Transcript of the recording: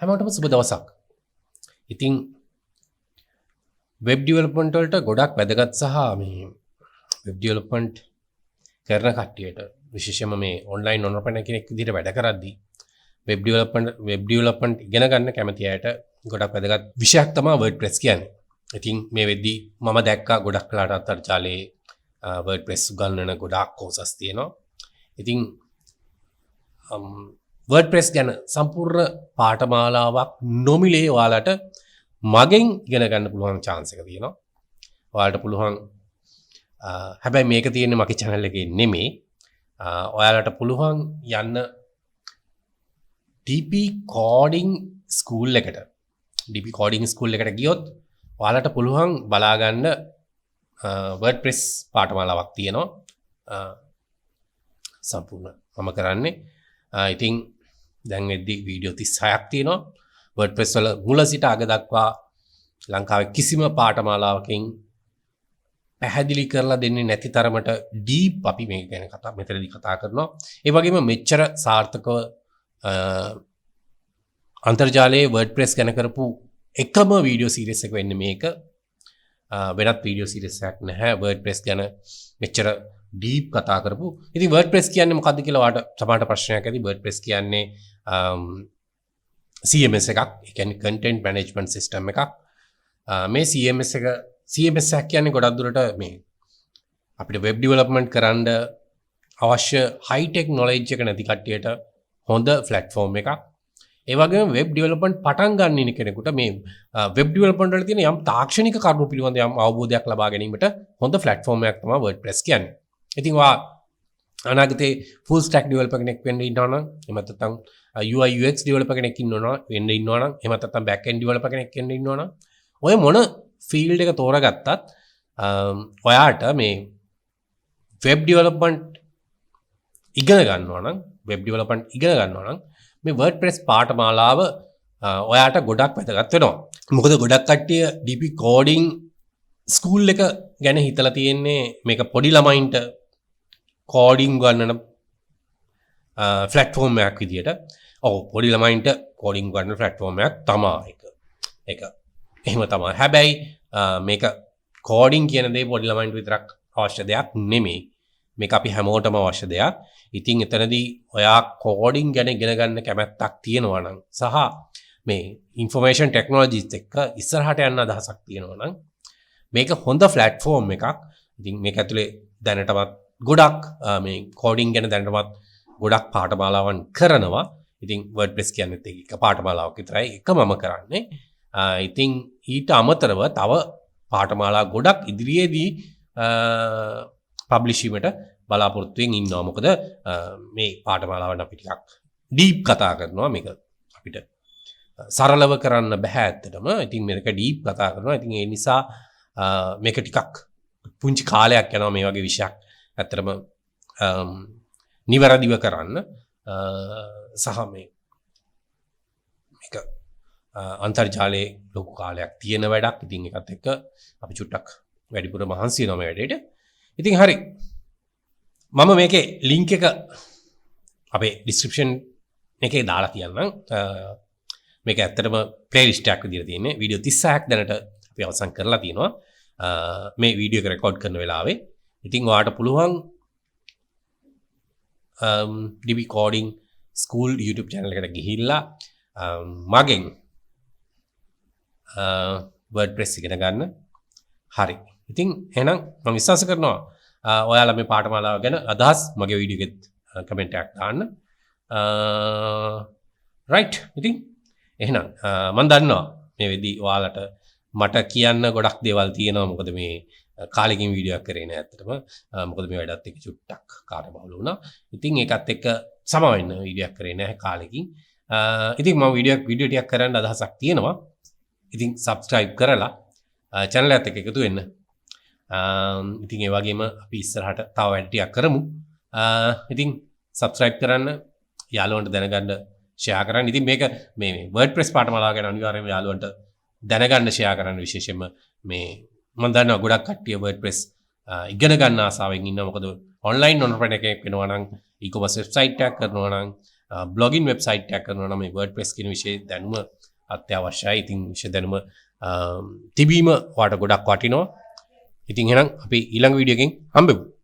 හැමෝටම සුබ දවසක්. ඉතින් වෙබ් ඩෙවලොප්මන්ට් වලට ගොඩක් වැදගත් සහ මේ වෙබ් ඩෙවලොප්මන්ට් කරන කට්ටියට විශේෂයෙන්ම මේ ඔන්ලයින් ඔන්ටර්ප්‍රෙනර් කෙනෙක් විදිහට වැඩ කරද්දී වෙබ් ඩෙවලොප්මන්ට් ඉගෙන ගන්න කැමති අයට ගොඩක් වැදගත් විෂයක් තමයි wordpress කියන්නේ. ඉතින් මේ වෙද්දී මම දැක්කා ගොඩක් වෙලාට අන්තර්ජාලයේ wordpress උගන්වන ගොඩාක් කෝසස් තියෙනවා. ඉතින් WordPress ගැන සම්පූර්ණ පාඨමාලාවක් නොමිලේ ඔයාලට මගෙන් ඉගෙන ගන්න පුළුවන් chance එක තියෙනවා. ඔයාලට පුළුවන් හැබැයි මේක තියෙන්නේ මගේ channel එකේ නෙමෙයි. ඔයාලට පුළුවන් යන්න DP coding school එකට. DP coding school එකට ගියොත් ඔයාලට පුළුවන් බලා ගන්න WordPress පාඨමාලාවක් තියෙනවා. සම්පූර්ණ මම කරන්නේ ඉතින් දැන් වෙද්දි වීඩියෝ 36ක් තියෙනවා WordPress වල මුල සිට අග දක්වා ලංකාවේ කිසිම පාඨමාලාවකින් පැහැදිලි කරලා දෙන්නේ නැති තරමට ඩීප් අපි මේක ගැන මෙතනදී කතා කරනවා. ඒ වගේම මෙච්චර සාර්ථකව අන්තර්ජාලයේ WordPress ගැන කරපු එකම වීඩියෝ සීරීස් එක වෙන්නේ මේක. වෙනත් වීඩියෝ සීරීස් එකක් නැහැ WordPress ගැන මෙච්චර ඩීප් කතා කරපු. ඉතින් WordPress කියන්නේ මොකද්ද කියලා ඔයාලට සමහරට ප්‍රශ්නයක් ඇති. WordPress කියන්නේ CMS එකක්. ඒ කියන්නේ content management system එකක්. මේ CMS එකක් කියන්නේ ගොඩක් දුරට මේ අපිට web development කරන්න අවශ්‍ය high tech knowledge එක නැති කට්ටියට හොඳ platform එකක්. ඒ වගේම web development පටන් ගන්න ඉන්න කෙනෙකුට මේ web development වල තියෙන යම් තාක්ෂණික කරුණු පිළිබඳ යම් අවබෝධයක් ලබා ගැනීමට හොඳ platform එකක් තමයි WordPress කියන්නේ. ඉතින් අනාගතේ full stack developer කෙනෙක් වෙන්න ඉන්නවා නම් එහෙම නැත්නම් UI UX developer කෙනෙක් ඉන්නවා නම් එහෙම නැත්නම් back end developer කෙනෙක් වෙන්න ඉන්නවා නම් ඔය මොන field එක තෝරගත්තත් ඔයාට මේ web development ඉගෙන ගන්නවා නම් මේ WordPress පාඨමාලාව ඔයාට ගොඩක් වැදගත් වෙනවා. මොකද ගොඩක් කට්ටිය DP coding ස්කූල් එක ගැන හිතලා තියෙන්නේ මේක පොඩි ළමයින්ට කෝඩින් ගන්නන platform එකක් විදියට. ඔව් පොඩි ළමයින්ට කෝඩින් ගන්න platform එකක් තමයි ඒක. එහෙම තමයි. හැබැයි මේක කෝඩින් කියන දේ පොඩි ළමයින්ට විතරක් අවශ්‍ය දෙයක් නෙමෙයි. මේක අපි හැමෝටම අවශ්‍ය දෙයක්. ඉතින් එතනදී ඔයා කෝඩින් ගැන ඉගෙන ගන්න කැමැත්තක් තියෙනවා නම් සහ මේ ඉන්ෆර්මේෂන් ටෙක්නොලොජිස් එක්ක ඉස්සරහට යන්න අදහසක් තියෙනවා නම් මේක හොඳ platform එකක්. ඉතින් මේක ඇතුලේ දැනටමත් ගොඩක් මේ කෝඩින් ගැන දැනටමත් ගොඩක් පාඨමාලාවන් කරනවා. ඉතින් WordPress කියන්නේත් ඒක පාඨමාලාවක් විතරයි. එක මම කරන්නේ. ඉතින් ඊට අමතරව තව පාඨමාලා ගොඩක් ඉදිරියේදී පබ්ලිෂ් වීමට බලාපොරොත්තු වෙමින් ඉන්නවා. මොකද මේ පාඨමාලාවන් අපි ටිකක් ඩීප් කතා කරනවා. මේක අපිට සරලව කරන්න බෑ ඇත්තටම. ඉතින් මේක ඩීප් කතා කරනවා. ඉතින් ඒ නිසා මේක ටිකක් පුංචි කාලයක් යනවා මේ වගේ විෂයක් ඇත්තටම නිවැරදිව කරන්න සහ මේක අන්තර්ජාලයේ ලොකු කාලයක් තියෙන වැඩක්. ඉතින් ඒකත් එක්ක අපි චුට්ටක් වැඩිපුර මහන්සි වෙනවා මේ වැඩේට. ඉතින් හරි. මම මේකේ link එක අපේ description එකේ දාලා තියන්නම්. මේක ඇත්තටම playlist එකක් විදිහට තියෙන්නේ. වීඩියෝ 36ක් දැනට අපි අවසන් කරලා තියෙනවා. මේ වීඩියෝ එක රෙකෝඩ් කරන වෙලාවේ. ඉතින් ඔයාට පුළුවන් DP coding school YouTube channel එකට ගිහිල්ලා මගෙන් WordPress ඉගෙන ගන්න. හරි. ඉතින් එහෙනම් මම විශ්වාස කරනවා ඔයාලා මේ පාඨමාලාව ගැන අදහස් මගේ වීඩියෝ එකෙත් කමෙන්ට් එකක් දාන්න. right. ඉතින් එහෙනම් මම දන්නවා මේ වෙද්දී ඔයාලට මට කියන්න ගොඩක් දේවල් තියෙනවා. මොකද මේ කාලෙකින් වීඩියෝ එකක් කරේ නෑ ඇත්තටම. මොකද මේ වැඩත් එක්ක චුට්ටක් කාර්යබහුල වුණා. ඉතින් ඒකත් එක්ක සම වෙන්න වීඩියෝ එකක් කරේ නෑ කාලෙකින්. ඉතින් මම වීඩියෝ ටිකක් කරන්න අදහසක් තියෙනවා. ඉතින් subscribe කරලා channel එකත් එක්ක එකතු වෙන්න. ඉතින් ඒ වගේම අපි ඉස්සරහට තව වැඩ ටිකක් කරමු. ඉතින් subscribe කරන්න, යාළුවන්ට දැනගන්න share කරන්න. ඉතින් මේක මේ WordPress පාඨමාලාව ගැන අනිවාර්යයෙන්ම යාළුවන්ට දැනගන්න share කරන්න. විශේෂයෙන්ම මේ මම දන්නවා ගොඩක් කට්ටිය WordPress ඉගෙන ගන්න ආසාවෙන් ඉන්නවා. මොකද online entrepreneur කෙනෙක් වෙනවා නම් e-commerce website එකක් කරනවා නම් බ්ලොගින් වෙබ්සයිට් එකක් කරනවා නම් මේ wordpress කියන විෂය දැනුම අත්‍යවශ්‍යයි. ඉතින් විෂය දැනුම තිබීම ඔයාලට ගොඩක් වටිනවා. ඉතින් එහෙනම් අපි ඊළඟ වීඩියෝ එකෙන් හම්බෙමු.